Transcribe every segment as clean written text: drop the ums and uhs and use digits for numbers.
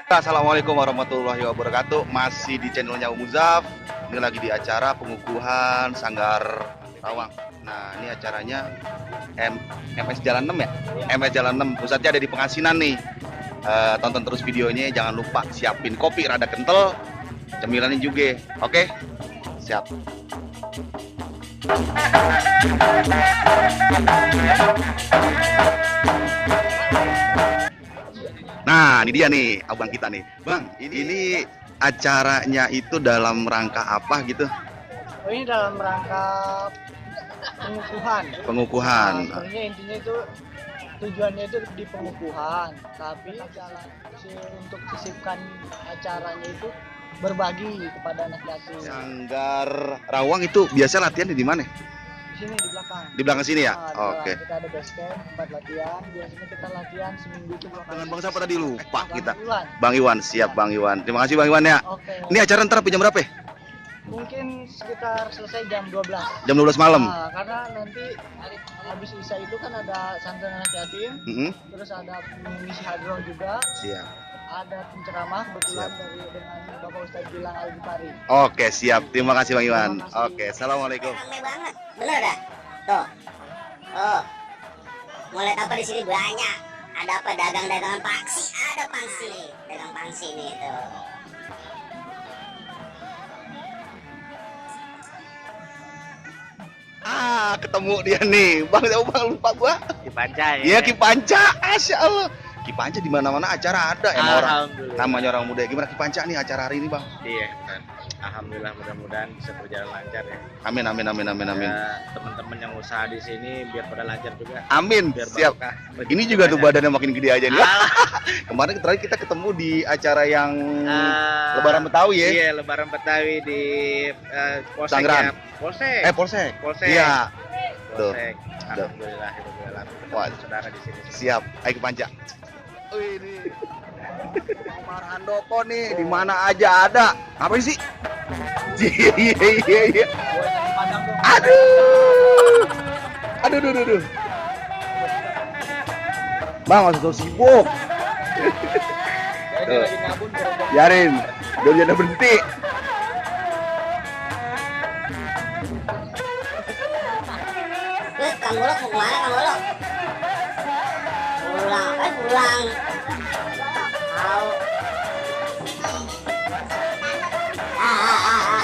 Assalamualaikum warahmatullahi wabarakatuh. Masih di channelnya Umuzaf. Ini lagi di acara pengukuhan Sanggar Rawang. Nah, ini acaranya MS Jalan 6 ya? MS Jalan 6. Pusatnya ada di Pengasinan nih. Tonton terus videonya. Jangan lupa siapin kopi rada kental. Cemilannya juga. Oke? Siap. Nah, ini dia nih, abang kita nih. Bang, ini acaranya itu dalam rangka apa gitu? Oh, ini dalam rangka pengukuhan. Pengukuhan. Nah, sebenarnya intinya itu tujuannya itu di pengukuhan, tapi untuk sisipkan acaranya itu berbagi kepada anak yatim. Sanggar Rawang itu biasa latihan di mana? Di sini di belakang. Di belakang sini ya? Nah, Oke. kita ada base camp, tempat latihan. Biasanya kita latihan seminggu itu 2 kali. Dengan Bang siapa tadi lupa kita? Iwan. Bang Iwan, siap Bang Iwan. Terima kasih Bang Iwan ya. Oke. Ini acara ntar jam berapa ya? Mungkin sekitar selesai jam 12. Jam 12 malam. Nah, karena nanti habis Isya itu kan ada santren anak yatim, terus ada mengisi hadroh juga, Siap. ada penceramah kebetulan dengan Bapak Ustadz Gilang Al-Bukhari. Oke, siap. Terima kasih Bang Iwan. Terima kasih. Oke, assalamualaikum. Rame banget, bener dah. Tuh, oh, mulai apa di sini banyak. Ada apa dagang-dagangan pangsi, ada pangsi nih, dagang pangsi nih tuh. Ketemu dia nih. Bang, Bang lupa gua. Ki Panca ya. Iya, Ki Panca. Masya Allah. Ki Panca di mana-mana acara ada emang orang. Alhamdulillah. Namanya orang muda. Gimana Ki Panca nih acara hari ini, Bang? Iya kan. Alhamdulillah, mudah-mudahan bisa berjalan lancar ya. Amin amin amin amin amin. Ya, teman-teman yang usaha di sini biar pada lancar juga. Amin. Biar Siap. barokah. Ini juga tuh badannya makin gede aja nih. Ah, Kemarin terakhir kita ketemu di acara yang ah, Lebaran Betawi ya. Iya, Lebaran Betawi di Polsek Sanggeran. ya. Polsek. Polsek. Polsek. Iya. Tuh. Polsek. Alhamdulillah, alhamdulillah. Wah. Ketemu saudara di sini. Siap. Ayo Ki Panca. Wih, ini. Omar Handoko nih, di mana aja ada. Ngapain sih? Iya. Aduh. Aduh. Bang, masih terus sibuk. Tuh. Biarin, belum ada berhenti. Kang Muluk mau kemana Kang Muluk? Pulang. Tahu. Ah.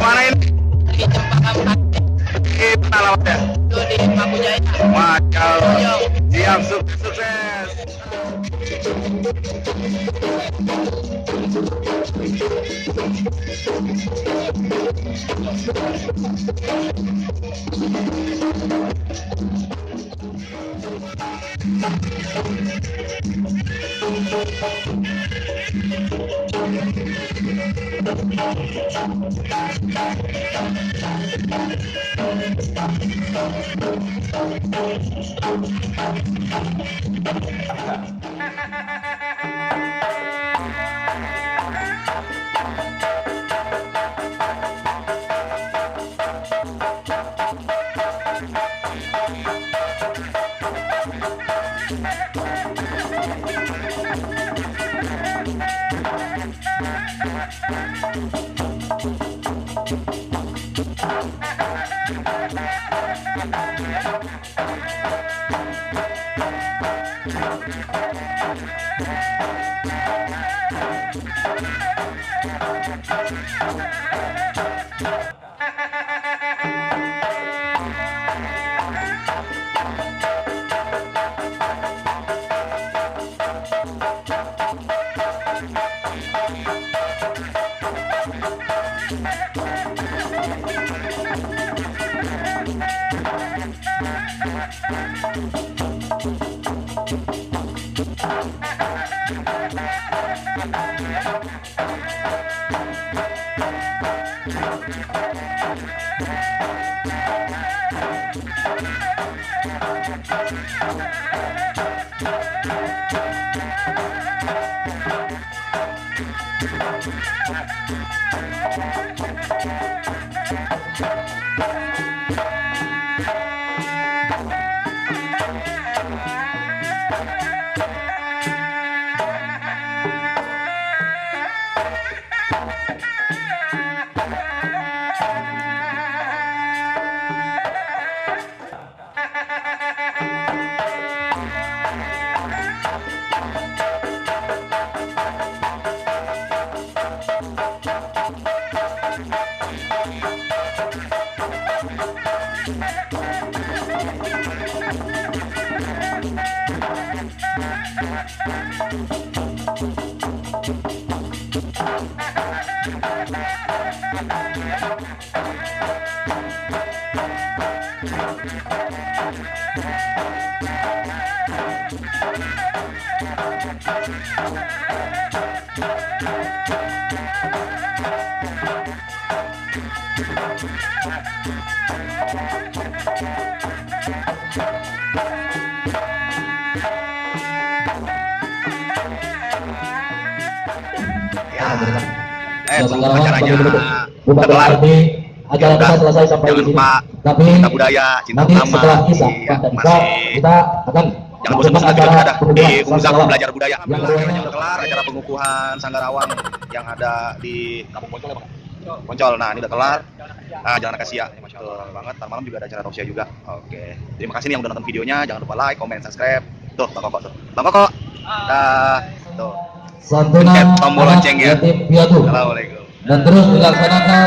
Mana ini? Di Cempaka Kita lawatnya. itu di Maku Jaya. Masya Allah. Yo. Siap, sukses. Ya, sekarang acaranya bukan kelar. berarti acara kita selesai sampai Jangan di sini. lupa Tapi cinta budaya, cinta nanti ulama. setelah kisah Iya, dan masih kita akan jangan bosan-bosan lagi acara kita ada di pengukuhan Umuzaf Sanggarawang. belajar budaya. Yang Alhamdulillah kedua- acaranya udah kelar, acara pengukuhan Sanggarawang yang ada di Kampung Poncol ya Bang? Poncol. Nah, ini udah kelar. Nah, Jalan Akasia. Tuh banget. Ntar malam juga ada acara tausiah juga. Oke. Terima kasih nih yang udah nonton videonya. Jangan lupa like, comment, subscribe. Tuh, Bang Koko tuh. Bang Koko. Dah. Tuh. Santunan Pencet tombol anak lonceng ya. yatim piatu Assalamualaikum. dan terus dilaksanakan